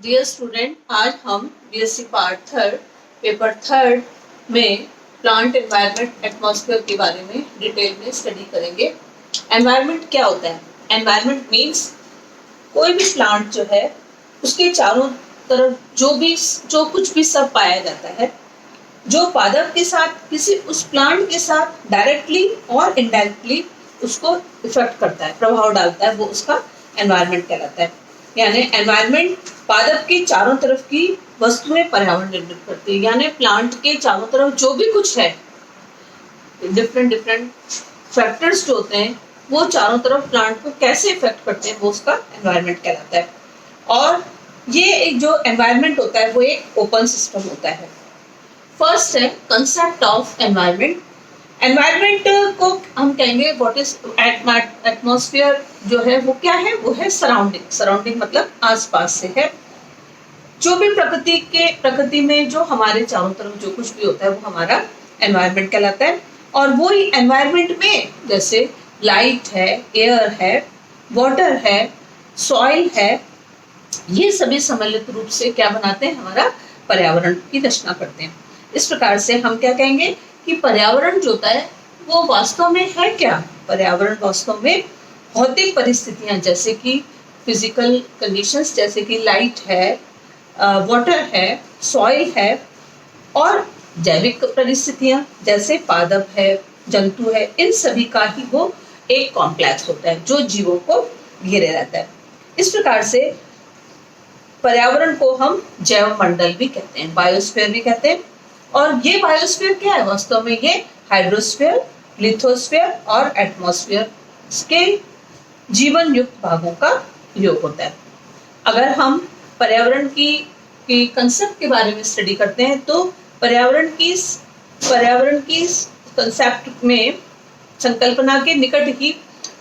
Dear student, आज हम BSc part third paper third में प्लांट एनवायरनमेंट एटमॉस्फेयर के बारे में डिटेल में स्टडी करेंगे। एनवायरनमेंट क्या होता है? एनवायरनमेंट मीन्स कोई भी प्लांट जो है उसके चारों तरफ जो कुछ भी सब पाया जाता है, जो पादप के साथ किसी उस प्लांट के साथ डायरेक्टली और इनडायरेक्टली उसको इफेक्ट करता है, प्रभाव डालता है, वो उसका एनवायरनमेंट कहलाता है। यानी एनवायरनमेंट पादप के चारों तरफ की वस्तुएं पर्यावरण निर्मित करती है। यानी प्लांट के चारों तरफ जो भी कुछ है, डिफरेंट फैक्टर्स जो होते हैं वो चारों तरफ प्लांट को कैसे इफेक्ट करते हैं, वो उसका एनवायरनमेंट कहलाता है। और ये एक जो एनवायरनमेंट होता है वो एक ओपन सिस्टम होता है। फर्स्ट है कंसेप्ट ऑफ एनवायरनमेंट। एनवायरनमेंट को हम कहेंगे व्हाट इज एटमॉस्फेयर जो है वो क्या है? वो है सराउंडिंग। सराउंडिंग मतलब आसपास से है। जो भी प्रकृति में जो हमारे चारों तरफ जो कुछ भी होता है वो हमारा एनवायरनमेंट कहलाता है। और वो ही एनवायरनमेंट में जैसे लाइट है, एयर है, वाटर है, सॉइल है, ये सभी सम्मिलित रूप से क्या बनाते हैं? हमारा पर्यावरण की रचना करते हैं। इस प्रकार से हम क्या कहेंगे कि पर्यावरण जो होता है वो वास्तव में है क्या? पर्यावरण वास्तव में भौतिक परिस्थितियां जैसे कि फिजिकल कंडीशंस, जैसे कि लाइट है, वाटर है, सॉइल है, और जैविक परिस्थितियां जैसे पादप है, जंतु है, इन सभी का ही वो एक कॉम्प्लेक्स होता है जो जीवों को घेरे रहता है। इस प्रकार से पर्यावरण को हम जैव मंडल भी कहते हैं, बायोस्फीयर भी कहते हैं। और ये बायोस्फीयर क्या है? वास्तव में ये हाइड्रोस्फीयर, लिथोस्फीयर और एटमॉस्फेयर के जीवन युक्त भागों का योग होता है। अगर हम पर्यावरण की कंसेप्ट के बारे में स्टडी करते हैं तो पर्यावरण की कंसेप्ट में संकल्पना के निकट ही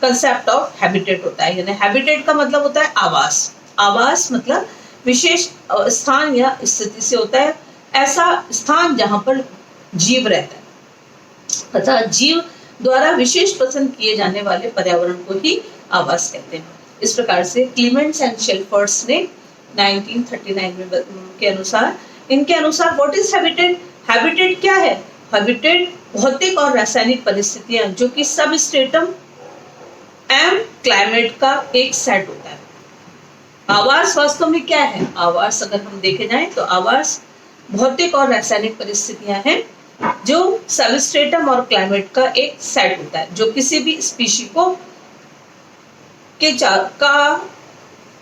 कंसेप्ट ऑफ हैबिटेट होता है। यानी हैबिटेट का मतलब होता है आवास। आवास मतलब विशेष स्थान या स्थिति से होता है, ऐसा स्थान जहां पर जीव रहता है। अतः जीव द्वारा विशेष पसंद किए जाने वाले पर्यावरण को ही आवास कहते हैं। इस प्रकार से क्लीमेंट्स एंड शेल्फर्स ने 1939 में इनके अनुसार व्हाट इज हैबिटेट? हैबिटेट क्या है? हैबिटेट भौतिक और रासायनिक परिस्थितियां जो कि सब स्ट्रेटम एंड क्लाइमेट का एक सेट होता है। आवास वास्तव में क्या है? आवास अगर हम देखे जाएं तो आवास भौतिक और रासायनिक परिस्थितियां हैं जो सबस्ट्रेटम और क्लाइमेट का एक सेट होता है, जो किसी भी स्पीशी को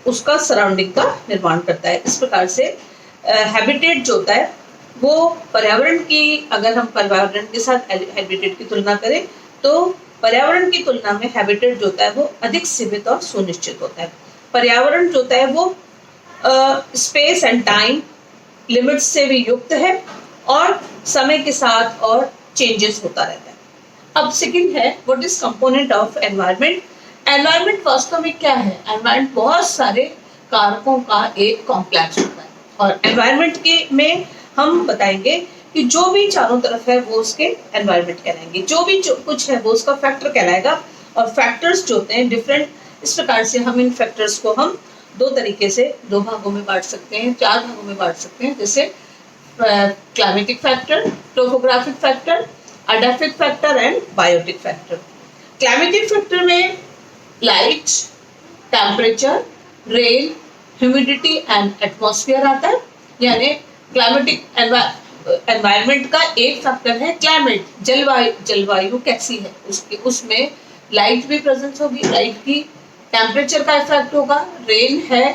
उसका सराउंडिंग का निर्माण करता है। इस प्रकार से हैबिटेट जो होता है वो पर्यावरण की, अगर हम पर्यावरण के साथ हैबिटेट की तुलना करें तो पर्यावरण की तुलना में हैबिटेट जो होता है वो अधिक सीमित और सुनिश्चित होता है। पर्यावरण जो होता है वो स्पेस एंड टाइम लिमिट्स से भी युक्त है और समय के साथ और चेंजेस होता रहता है। अब सेकंड है what is component of environment. Environment वास्तव में क्या है? एनवायरनमेंट बहुत सारे कारकों का एक कॉम्प्लेक्स होता है। और एनवायरनमेंट के में हम बताएंगे कि जो भी चारों तरफ है वो उसके एनवायरनमेंट कहलाएंगे, जो कुछ है वो उसका फैक्टर कहलाएगा। और फैक्टर्स जो होते हैं डिफरेंट, इस प्रकार से हम इन फैक्टर्स को हम दो तरीके से दो भागों में बांट सकते हैं, चार भागों में बांट सकते हैं। जैसे climatic factor, topographic factor, edaphic factor and biotic factor. Climatic factor में light, temperature, rain, humidity and atmosphere आता है। यानी क्लाइमेटिक एनवायरनमेंट का एक फैक्टर है क्लाइमेट, जलवायु कैसी है उसमें लाइट भी प्रेजेंस होगी, लाइट की, टेम्परेचर का इफेक्ट होगा, रेन है,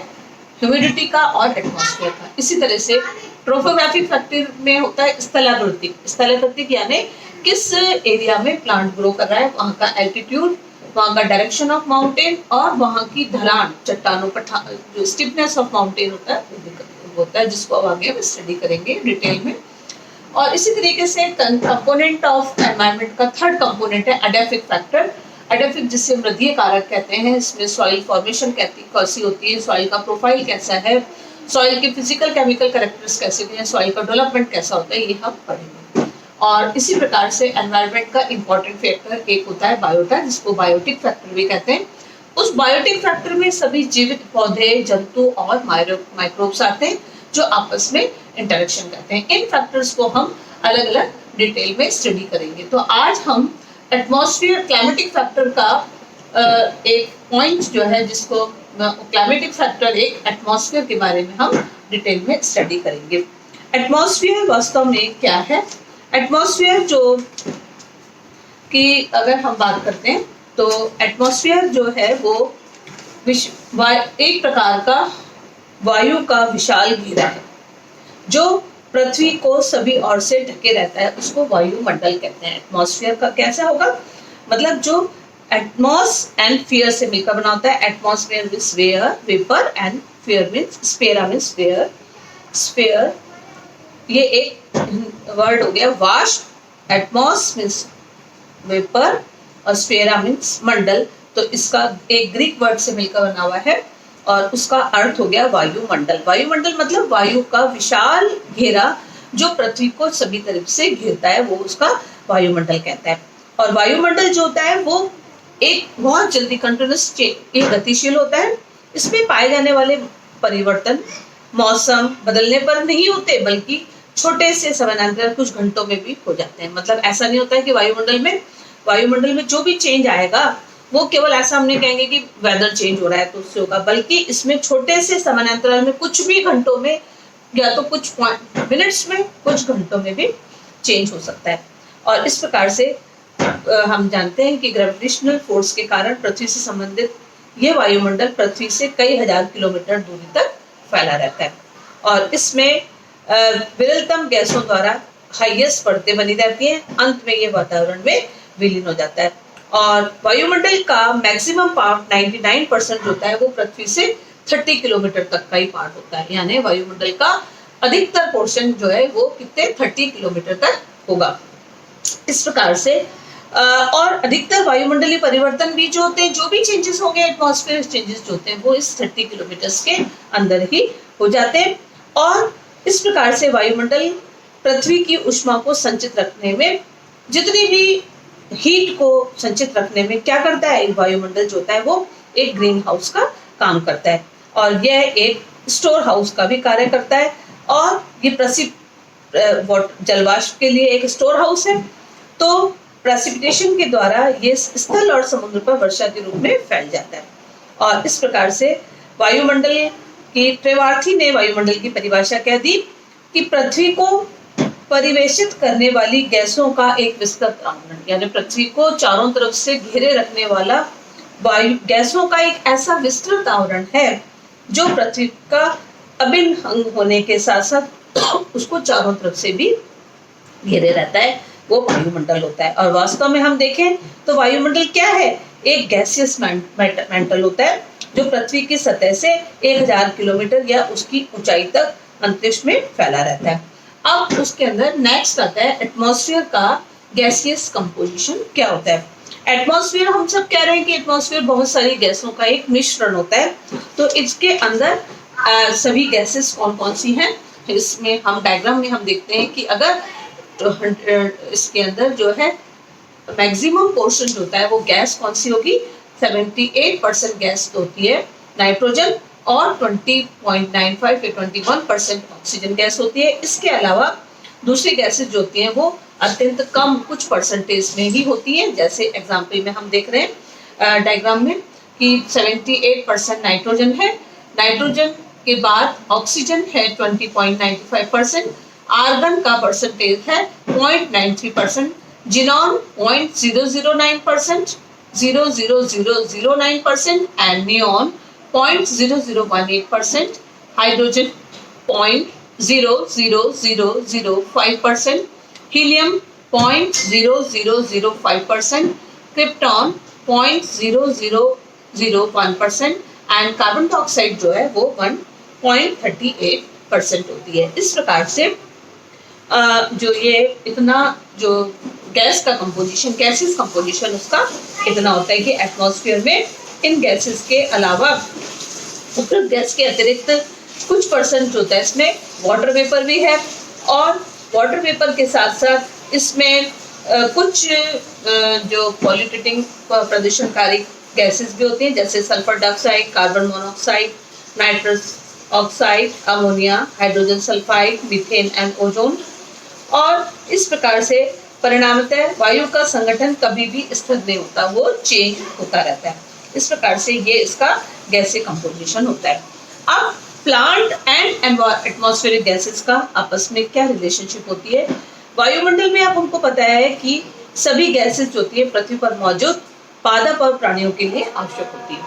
ह्यूमिडिटी का और एटमॉस्फेयर का। इसी तरह से ट्रोपोग्राफिक फैक्टर में होता है स्थलाकृतिक यानी किस एरिया में प्लांट ग्रो कर रहा है, वहाँ का एल्टीट्यूड, वहाँ का डायरेक्शन ऑफ माउंटेन और वहाँ की ढलान, चट्टानों पर जो स्टिफनेस ऑफ माउंटेन होता है जिसको अब आगे हम स्टडी करेंगे डिटेल में। और इसी तरीके से कंपोनेंट ऑफ एनवायरनमेंट का थर्ड कंपोनेंट है एडाफिक फैक्टर। एडाफिक जिसे मृदीय कारक कहते हैं। इसमें सॉइल फॉर्मेशन कैसी होती है, सॉइल का प्रोफाइल कैसा है, सॉइल के फिजिकल केमिकल कैरेक्टर्स कैसे हैं, सॉइल का डेवलपमेंट कैसा होता है, ये हम पढ़ेंगे। और इसी प्रकार से एनवायरनमेंट का इंपॉर्टेंट फैक्टर एक होता है बायोटा, जिसको बायोटिक फैक्टर भी कहते हैं। उस बायोटिक फैक्टर में सभी जीवित पौधे, जंतु और माइक्रोब्स आते हैं जो आपस में इंटरेक्शन करते हैं। इन फैक्टर्स को हम अलग अलग डिटेल में स्टडी करेंगे। तो आज हम एटमॉस्फेयर क्लाइमेटिक फैक्टर का एक पॉइंट जो है, जिसको क्लाइमेटिक फैक्टर एक एटमॉस्फेयर के बारे में हम डिटेल में स्टडी करेंगे। एटमॉस्फेयर वास्तव में क्या है? एटमॉस्फेयर जो कि अगर हम बात करते हैं तो एटमॉस्फेयर जो है वो एक प्रकार का वायु का विशाल घेरा है जो पृथ्वी को सभी ओर से ढके रहता है, उसको वायुमंडल कहते हैं। एटमॉस्फेयर का कैसा होगा? मतलब जो एटमॉस एंड फेयर से मिलकर बना होता है। Atmosphere means air, vapour, and fair means sphere means fair. Sphere ये एक वर्ड हो गया। वास्ट, एटमॉस मींस वेपर और स्फेरा मींस मंडल। तो इसका एक ग्रीक वर्ड से मिलकर बना हुआ है और उसका अर्थ हो गया वायुमंडल। वायुमंडल मतलब वायु का विशाल घेरा जो पृथ्वी को सभी तरफ से घेरता है, वो उसका वायुमंडल कहता है। और वायुमंडल जो होता है वो एक बहुत जल्दी कंटिन्यूअस गतिशील होता है। इसमें पाए जाने वाले परिवर्तन मौसम बदलने पर नहीं होते, बल्कि छोटे से समानांतर कुछ घंटों में भी हो जाते हैं। मतलब ऐसा नहीं होता है कि वायुमंडल में जो भी चेंज आएगा वो केवल ऐसा हमने कहेंगे कि वेदर चेंज हो रहा है तो उससे होगा, बल्कि इसमें छोटे से समानांतर में कुछ भी घंटों में या तो कुछ मिनट्स में, कुछ घंटों में भी चेंज हो सकता है। और इस प्रकार से हम जानते हैं कि ग्रेविटेशनल फोर्स के कारण पृथ्वी से संबंधित ये वायुमंडल पृथ्वी से कई हजार किलोमीटर दूरी तक फैला रहता है और इसमें विरलतम गैसों द्वारा हाईएस्ट परतें बनी रहती हैं। अंत में ये वातावरण में विलीन हो जाता है और वायुमंडल का मैक्सिमम पार्ट 99% होता है वो पृथ्वी से 30 किलोमीटर तक का ही पार्ट होता है। यानी वायुमंडल का अधिकतर पोर्शन जो है वो कितने 30 किलोमीटर तक होगा। इस प्रकार से और अधिकतर वायुमंडलीय परिवर्तन भी जो होते हैं, जो भी चेंजेस होंगे, एटमॉस्फेयर चेंजेस जो होते हैं वो इस 30 किलोमीटर के अंदर ही हो जाते हैं। और इस प्रकार से वायुमंडल पृथ्वी की ऊष्मा को संचित रखने में, जितनी भी हीट को संचित रखने में क्या करता है, वायुमंडल जो होता है वो एक ग्रीन हाउस का काम करता है और यह एक स्टोर हाउस का भी कार्य करता है और ये जलवाष्प के लिए एक स्टोर हाउस है। तो प्रेसिपिटेशन के द्वारा ये स्थल और समुद्र पर वर्षा के रूप में फैल जाता है और इस प्रकार से वायुमंडल की ट्रेवार्थी ने वायुमंडल की परिभाषा कह दी कि पृथ्वी को परिवेशित करने वाली गैसों का एक विस्तृत आवरण, यानी पृथ्वी को चारों तरफ से घेरे रखने वाला वायु गैसों का एक ऐसा विस्तृत आवरण है जो पृथ्वी का अभिन्न अंग होने के साथ साथ उसको चारों तरफ से भी घेरे रहता है, वो वायुमंडल होता है। और वास्तव में हम देखें तो वायुमंडल क्या है? एक गैसियस मेंटल होता है जो पृथ्वी की सतह से 1000 किलोमीटर या उसकी ऊंचाई तक अंतरिक्ष में फैला रहता है। अब उसके अंदर नेक्स्ट आता है एटमॉस्फेयर का गैसियस कंपोजिशन क्या होता है। एटमॉस्फेयर हम सब कह रहे हैं कि एटमॉस्फेयर बहुत सारी गैसों का एक मिश्रण होता है। तो इसके अंदर सभी गैसेस कौन कौन सी हैं, इसमें हम डायग्राम में हम देखते हैं कि अगर इसके अंदर जो है मैक्सिमम पोर्शन जो होता है वो गैस कौन सी होगी, 78% गैस होती है नाइट्रोजन और 20.95 से 21% ऑक्सीजन गैस होती है। इसके अलावा दूसरी गैसेस जो होती हैं वो अत्यंत कम कुछ परसेंटेज में ही होती हैं। जैसे एग्जाम्पल में हम देख रहे हैं डायग्राम में कि 78% नाइट्रोजन है, नाइट्रोजन के बाद ऑक्सीजन है 20.95%, आर्गन का परसेंटेज है 0.93%, xenon 0.009%, 0.0009% and neon 0.0018%, hydrogen 0.00005%, helium 0.0005%, krypton 0.0001% and carbon dioxide जो है वो 1.38% होती है। इस प्रकार से जो ये इतना जो गैस का कंपोजिशन, गैसेस कंपोजिशन उसका इतना होता है कि एटमॉस्फेयर में इन गैसेस के अलावा उपरोक्त गैस के अतिरिक्त कुछ परसेंट होता है इसमें वाटर वेपर भी है और वाटर वेपर के साथ साथ इसमें कुछ जो पॉल्यूटेटिंग प्रदूषणकारी गैसेस भी होती हैं, जैसे sulphur dioxide, carbon monoxide, nitrous oxide, ammonia, hydrogen sulphide, methane and ozone. और इस प्रकार से परिणामतः वायु का संगठन कभी भी स्थिर नहीं होता, वो चेंज होता रहता है। इस प्रकार से ये इसका गैसीय कंपोजिशन होता है। अब प्लांट एंड एटमॉस्फेरिक गैसेस का आपस में क्या रिलेशनशिप होती है? वायुमंडल में आप हमको पता है कि सभी गैसेस जो होती है पृथ्वी पर मौजूद पादप और प्राणियों के लिए आवश्यक होती है।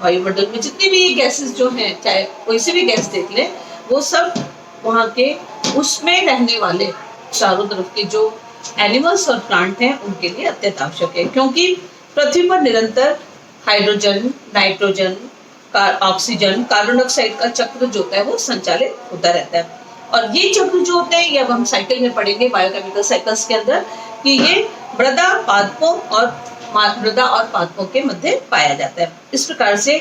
वायुमंडल में जितनी भी गैसेस जो हैं, चाहे कोई सी भी गैस देख लें, वो सब वहाँ के उसमें रहने वाले चारों तरफ के जो एनिमल्स और प्लांट हैं उनके लिए अत्यंत आवश्यक है, क्योंकि पृथ्वी पर निरंतर hydrogen, nitrogen, oxygen, carbon dioxide का चक्र जो होता है वो संचालित होता रहता है। और ये चक्र जो होते हैं ये अब हम साइकिल में पढ़ेंगे बायोकेमिकल साइकिल्स के अंदर कि ये मृदा और पादपों के मध्य पाया जाता है। इस प्रकार से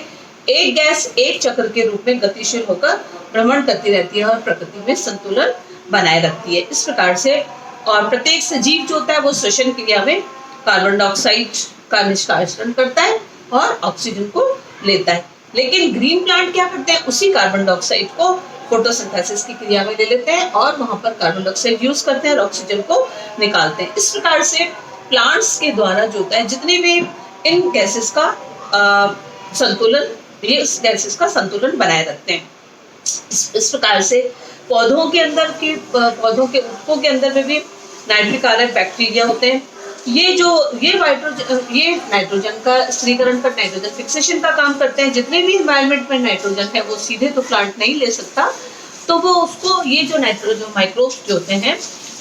एक गैस एक चक्र के रूप में गतिशील होकर भ्रमण करती रहती है और प्रकृति में संतुलन बनाए रखती है। इस प्रकार से और प्रत्येक सजीव जो होता है वो श्वसन क्रिया में कार्बन डाइऑक्साइड का निष्कासन करता है और ऑक्सीजन को लेता है। लेकिन ग्रीन प्लांट क्या करते हैं, उसी कार्बन डाइऑक्साइड को फोटोसिंथेसिस की क्रिया में ले लेते हैं और वहां पर कार्बन डाइऑक्साइड यूज करते हैं और ऑक्सीजन को निकालते हैं। इस प्रकार से प्लांट्स के द्वारा जो होता है जितने भी इन गैसेस का संतुलन, ये इस गैसेस का संतुलन बनाए रखते हैं। इस प्रकार से पौधों के ऊतकों के अंदर में भी नाइट्रिक बैक्टीरिया होते हैं। ये नाइट्रोजन का स्थिरीकरण कर नाइट्रोजन फिक्सेशन का काम करते हैं। जितने भी एनवायरनमेंट में नाइट्रोजन है वो सीधे तो प्लांट नहीं ले सकता, तो वो उसको ये जो नाइट्रोजन माइक्रोब्स जो होते हैं,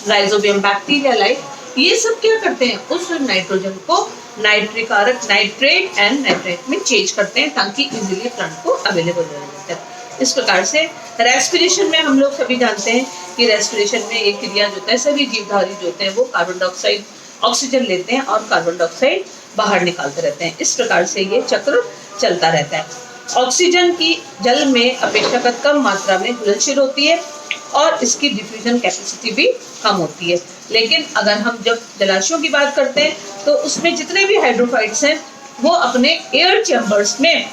राइजोबियम बैक्टीरिया लाइक, ये सब क्या करते हैं, उस नाइट्रोजन को नाइट्रिकारक नाइट्रेट एंड नाइट्रेट में चेंज करते हैं ताकि इजीली प्लांट को अवेलेबल हो जाता है। इस प्रकार से रेस्पिरेशन में हम लोग सभी जानते हैं कि रेस्पिरेशन में एक क्रिया जो होता है, सभी जीवधारी जो होते हैं वो कार्बन डाइऑक्साइड ऑक्सीजन लेते हैं और कार्बन डाइऑक्साइड बाहर निकालते रहते हैं। इस प्रकार से ये चक्र चलता रहता है। ऑक्सीजन की जल में अपेक्षाकृत कम मात्रा में घुलनशील होती है और इसकी डिफ्यूजन कैपेसिटी भी कम होती है। लेकिन अगर हम जब जलाशयों की बात करते हैं तो उसमें जितने भी हाइड्रोफाइट्स हैं वो अपने एयर चैम्बर्स में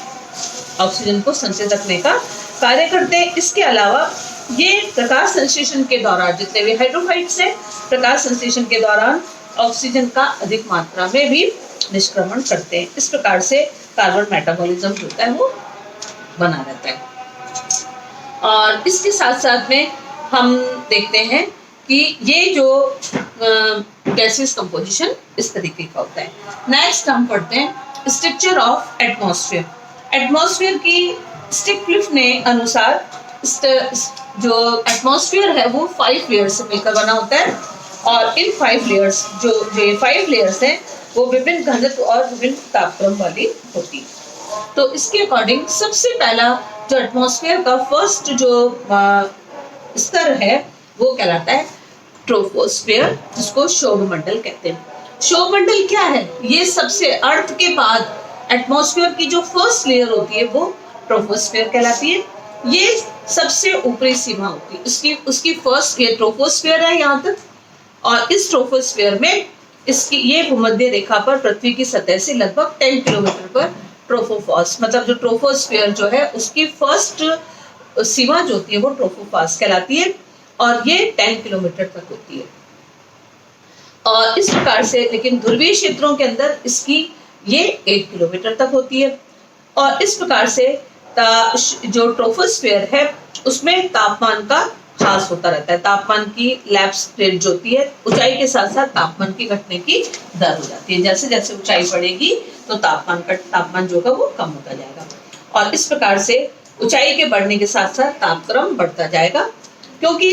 ऑक्सीजन को संचित रखने का कार्य करते हैं। इसके अलावा ये प्रकाश संश्लेषण के दौरान, जितने भी हाइड्रोफाइट्स हैं, प्रकाश संश्लेषण के दौरान ऑक्सीजन का अधिक मात्रा में भी निष्क्रमण करते हैं। इस प्रकार से कार्बन मेटाबॉलिज्म जो होता है वो बना रहता है। और इसके साथ साथ में हम देखते हैं कि ये जो गैसेस कंपोजिशन इस तरीके का होता है। नेक्स्ट हम पढ़ते हैं स्ट्रक्चर ऑफ एटमॉस्फेयर। एटमॉस्फेयर की स्टिकलिफ ने अनुसार जो एटमॉस्फेयर है वो 5 लेयर्स से मिलकर बना होता है और इन 5 लेयर्स जो ये 5 लेयर्स हैं वो विभिन्न घनत्व और विभिन्न तापक्रम वाली होती है। तो इसके अकॉर्डिंग सबसे पहला जो एटमॉस्फेयर का फर्स्ट जो स्तर है वो कहलाता है ट्रोपोस्फेयर, जिसको शोभमंडल कहते हैं। शोभमंडल क्या है? ये सबसे अर्थ के बाद एटमॉस्फेयर की जो फर्स्ट लेयर होती है वो ट्रोपोस्फेयर कहलाती है। ये सबसे ऊपरी सीमा होती है उसकी फर्स्ट, ये ट्रोपोस्फेयर है यहाँ तक। और इस ट्रोपोस्फेयर में इसकी ये भूमध्य रेखा पर पृथ्वी की सतह से लगभग 10 किलोमीटर पर ट्रोपोफॉस, मतलब जो ट्रोपोस्फेयर जो है उसकी फर्स्ट सीमा जो होती है वो ट्रोपोफॉस कहलाती है और ये 10 किलोमीटर तक होती है। और इस प्रकार से, लेकिन ध्रुवीय क्षेत्रों के अंदर इसकी ये 8 किलोमीटर तक होती है। और इस प्रकार से जो ट्रोपोस्फेयर है उसमें तापमान का ह्रास होता रहता है। तापमान की लैप्स रेट जो होती है, ऊंचाई के साथ साथ तापमान की घटने की दर हो जाती है। जैसे जैसे ऊंचाई बढ़ेगी तो तापमान जो होगा वो कम होता जाएगा। और इस प्रकार से ऊंचाई के बढ़ने के साथ साथ तापक्रम बढ़ता जाएगा, क्योंकि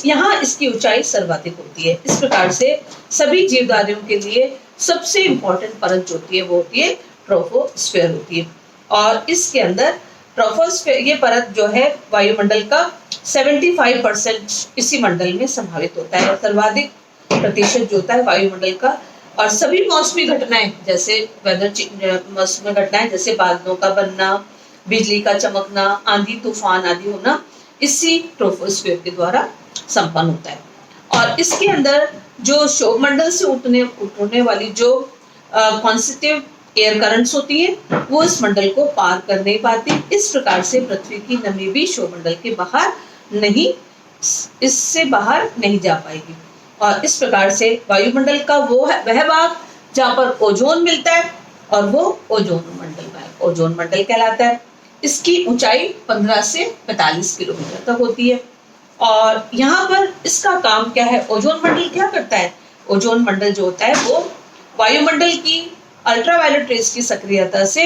यहाँ इसकी ऊंचाई सर्वाधिक होती है। इस प्रकार से सभी जीवधारियों के लिए सबसे इम्पोर्टेंट परत जो होती है वो होती है ट्रोपोस्फेयर होती है। और इसके अंदर ट्रोपोस्फेयर, ये परत जो है वायुमंडल का 75% इसी मंडल में संभावित होता है। सर्वाधिक प्रतिशत जो होता है वायुमंडल का। और सभी मौसमी घटनाएं, जैसे मौसमी घटनाएं जैसे बादलों का बनना, बिजली का चमकना, आंधी तूफान आदि होना, इसी ट्रोपोस्फेयर के द्वारा संपन्न होता है। और इसके अंदर जो शोभमंडल से उठने वाली जो कॉन्स्टिट्यूटिव एयर करंट्स होती हैं वो इस मंडल को पार कर नहीं पाती। इस प्रकार से पृथ्वी की नमी भी सौरमंडल के बाहर नहीं, इससे बाहर नहीं जा पाएगी। और इस प्रकार से वायुमंडल का वह भाग जहाँ पर ओजोन मिलता है और वो ओजोन मंडल कहलाता है। इसकी ऊंचाई 15 से 45 किलोमीटर तक होती है। और यहाँ पर इसका काम क्या है, ओजोन मंडल क्या करता है? ओजोन मंडल जो होता है वो वायुमंडल की अल्ट्रावायलेट रेज की सक्रियता से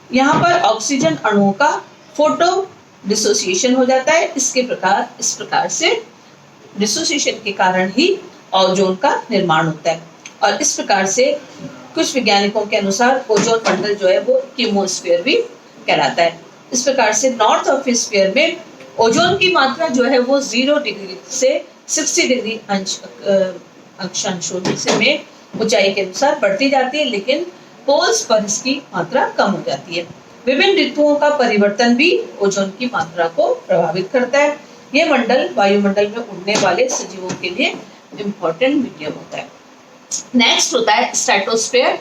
यहाँ पर ऑक्सीजन अणुओं का फोटो डिसोसिएशन हो जाता है। इस प्रकार से डिसोसिएशन के कारण ही ओजोन का निर्माण होता है। और इस प्रकार से कुछ वैज्ञानिकों के अनुसार ओजोन मंडल जो है वो कीमोस्फीयर भी कहलाता है। इस प्रकार से नॉर्थ ऑफ स्फीयर में ओजोन की मात्रा जो है वो 0 डिग्री से 60 डिग्री अक्षांशों में ऊंचाई के अनुसार बढ़ती जाती है, लेकिन पोल्स पर इसकी मात्रा कम हो जाती है। विभिन्न ऋतुओं का परिवर्तन भी ओजोन की मात्रा को प्रभावित करता है। यह मंडल वायुमंडल में उड़ने वाले सजीवों के लिए इम्पोर्टेंट मीडियम होता है। नेक्स्ट होता है स्ट्रेटोस्फीयर।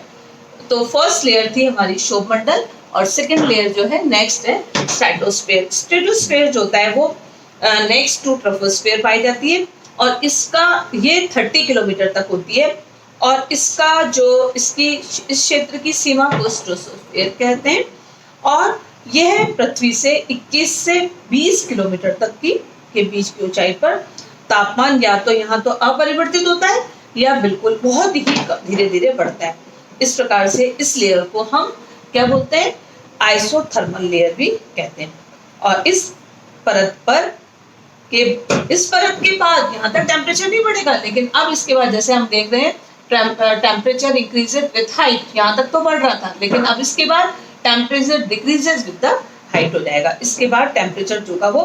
तो फर्स्ट लेयर थी हमारी शोभमंडल और सेकंड लेयर जो है नेक्स्ट है स्ट्रेटोस्फीयर। स्ट्रेटोस्फीयर जो होता है वो नेक्स्ट टू ट्रोपोस्फीयर पाई जाती है और इसका ये 30 किलोमीटर तक होती है। और इसका जो इस क्षेत्र की सीमा को स्ट्रेटोस्फीयर कहते हैं। और यह पृथ्वी से 21 से 20 किलोमीटर तक के बीच की ऊंचाई पर तापमान या तो यहाँ तो अपरिवर्तित होता है या बिल्कुल बहुत ही धीरे धीरे बढ़ता है। इस प्रकार से इस लेयर को हम क्या बोलते हैं, आइसोथर्मल लेयर भी कहते हैं। और इस परत के बाद यहाँ तक टेम्परेचर नहीं बढ़ेगा, लेकिन अब इसके बाद जैसे हम देख रहे हैं टेम्परेचर इंक्रीजेस विद हाइट, यहाँ तक तो बढ़ रहा था, लेकिन अब इसके बाद temperature decreases with the height हो जाएगा। इसके बाद टेम्परेचर जो का वो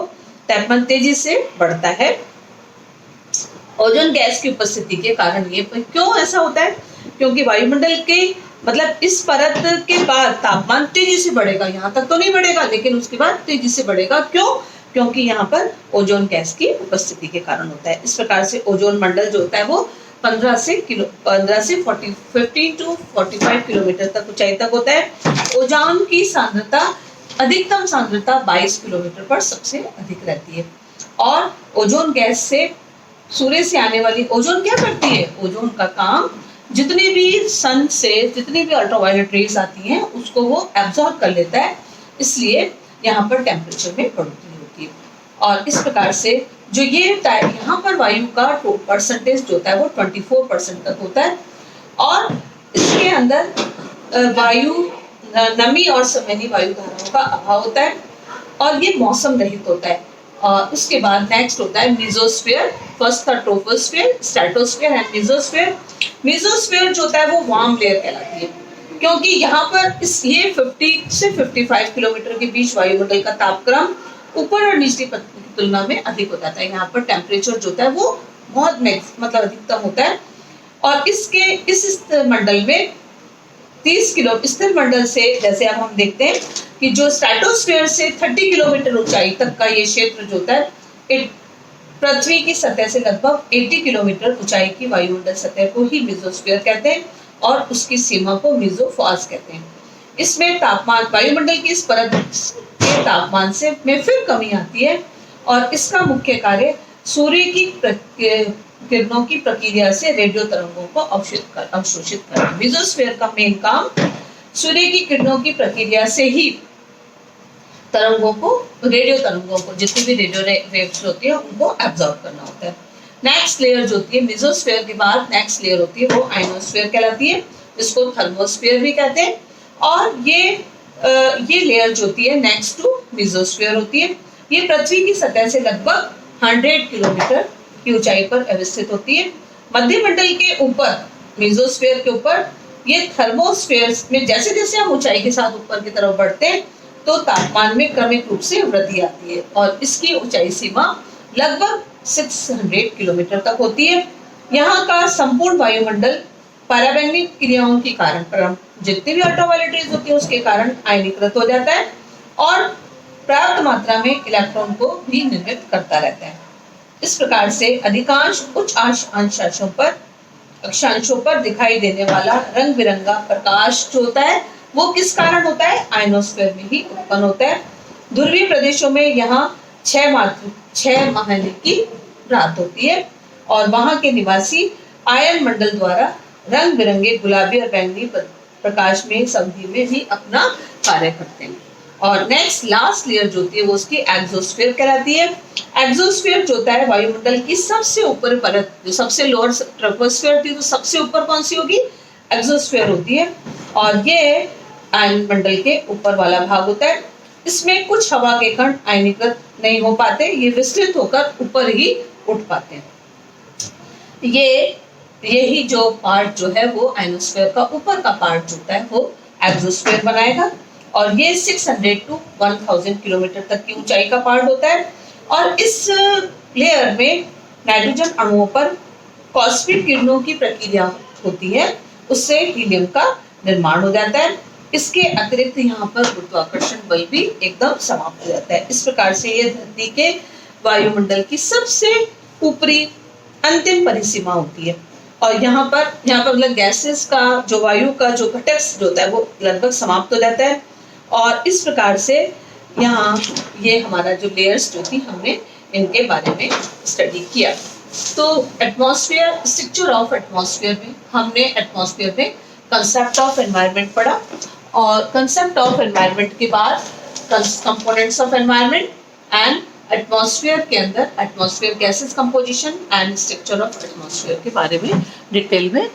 तापमान तेजी से बढ़ता है ओजोन गैस की उपस्थिति के कारण। ये क्यों ऐसा होता है? क्योंकि वायुमंडल के मतलब इस परत के बाद तापमान तेजी से बढ़ेगा, यहाँ तक तो नहीं बढ़ेगा लेकिन उसके बाद तेजी से बढ़ेगा। क्यों? क्योंकि यहाँ पर ओजोन गैस की उपस्थिति के कारण होता है। इस प्रकार से ओजोन मंडल जो होता है वो 15 से 15 टू 45 किलोमीटर तक ऊंचाई तक होता है। ओजोन की सांद्रता अधिकतम सांद्रता 22 किलोमीटर पर सबसे अधिक रहती है। और ओजोन गैस से सूर्य से आने वाली ओजोन क्या करती है? ओजोन का काम जितनी भी सन से जितनी भी अल्ट्रावायलेट रेज आती हैं उसको वो एब्जॉर्ब कर लेता है, इसलिए यहाँ पर टेम्परेचर में बढ़ोतरी होती है। और इस प्रकार से जो ये यहाँ पर वायु का परसेंटेज जो होता है वो 24% तक होता है। और इसके अंदर वायु नमी और संवहनी वायु धाराओं का अभाव होता है और ये मौसम रहित होता है। और उसके बाद नेक्स्ट होता है मेसोस्फीयर। फर्स्ट था troposphere, stratosphere and mesosphere. Mesosphere जो होता है वो वार्म लेयर कहलाती है, क्योंकि यहाँ पर ये 50 से 55 किलोमीटर के बीच वायुमंडल का तापक्रम ऊपर और निचली पृथ्वी की तुलना में अधिक हो जाता है। यहाँ पर टेम्परेचर जो होता है वो बहुत मतलब अधिकतम होता है। और इस मंडल में 30 किलो स्थिर मंडल से, जैसे अब हम देखते हैं कि जो स्ट्रेटोस्फीयर से 30 किलोमीटर ऊंचाई तक का ये क्षेत्र जो होता है पृथ्वी की सतह से लगभग 80 किलोमीटर ऊंचाई की वायुमंडल सतह को ही मेसोस्फीयर कहते हैं और उसकी सीमा को मेसोफॉर्स कहते हैं। इसमें तापमान वायुमंडल की इस परत के तापमान से में फिर कमी आती है और इसका मुख्य कार्य सूर्य की किरणों की प्रक्रिया से रेडियो तरंगों को अवशोषित करना। मेसोस्फीयर का मेन काम सूर्य की किरणों की प्रक्रिया से ही रेडियो तरंगों को जितनी भी रेडियो वेव्स होती है उनको एब्जॉर्ब करना होता है। नेक्स्ट लेयर जो होती है मेसोस्फीयर के बाद नेक्स्ट लेयर होती है वो आयनोस्फीयर कहलाती है, जिसको थर्मोस्फीयर भी कहते हैं। और ये लेयर जो होती है नेक्स्ट टू मेसोस्फीयर होती है। ये पृथ्वी की सतह से लगभग 100 किलोमीटर की ऊंचाई पर अवस्थित होती है। मध्यमंडल के ऊपर मेसोस्फीयर के ऊपर ये थर्मोस्फीयर में जैसे जैसे हम ऊंचाई के साथ ऊपर की तरफ बढ़ते हैं तो तापमान में क्रमिक रूप से वृद्धि आती है और इसकी ऊंचाई सीमा लगभग 600 किलोमीटर तक होती है। यहाँ का संपूर्ण वायुमंडल पराबैंगनिक क्रियाओं के कारण जितनी भी अल्ट्रावायलेट रेज होती है उसके कारण आयनीकृत हो जाता है और पर्याप्त मात्रा में इलेक्ट्रॉन को भी निर्मित करता रहता है। इस प्रकार से अधिकांश उच्च अक्षांशों पर दिखाई देने वाला रंग बिरंगा प्रकाश जो होता है वो किस कारण होता है? आयनोस्फीयर में ही उत्पन्न होता है। ध्रुवीय प्रदेशों में यहाँ 6 महीने की रात होती है और वहां के निवासी आयन मंडल द्वारा रंग बिरंगे गुलाबी और बैंगनी प्रकाश में इस अवधि में भी अपना कार्य करते हैं। और नेक्स्ट लास्ट लेयर जो होती है वो उसकी एक्सोस्फीयर कहलाती है। एक्सोस्फीयर जो होता है वायुमंडल की सबसे ऊपर परत, जो सबसे लोअर ट्रोपोस्फीयर थी तो सबसे ऊपर कौन सी होगी? एक्सोस्फीयर होती है और ये आयन मंडल के ऊपर वाला भाग होता है। इसमें कुछ हवा के कण आयनीकृत नहीं हो पाते, ये विस्तृत होकर ऊपर ही उठ पाते हैं। यही जो पार्ट जो है वो आयनोस्फीयर का ऊपर का पार्ट जो होता है वो एक्सोस्फीयर बनाएगा और ये 600 to 1000 किलोमीटर तक की ऊंचाई का पार्ट होता है। और इस लेयर में नाइट्रोजन अणुओं पर कॉस्मिक किरणों की प्रक्रिया होती है, उससे हीलियम का निर्माण हो जाता है। इसके अतिरिक्त यहाँ पर गुरुत्वाकर्षण बल भी एकदम समाप्त हो जाता है। इस प्रकार से ये धरती के वायुमंडल की सबसे ऊपरी अंतिम परिसीमा होती है और यहाँ पर मतलब गैसेस का जो वायु का जो घटक जो होता है वो लगभग समाप्त हो जाता है। और इस प्रकार से यहाँ ये हमारा जो लेयर्स जो थी हमने इनके बारे में स्टडी किया। तो एटमॉस्फेयर, स्ट्रक्चर ऑफ एटमॉस्फेयर में हमने एटमॉस्फेयर में कंसेप्ट ऑफ एनवायरनमेंट पढ़ा और कंसेप्ट ऑफ एनवायरनमेंट के बाद components of environment and atmosphere के अंदर atmosphere gases composition and structure of atmosphere के बारे में डिटेल में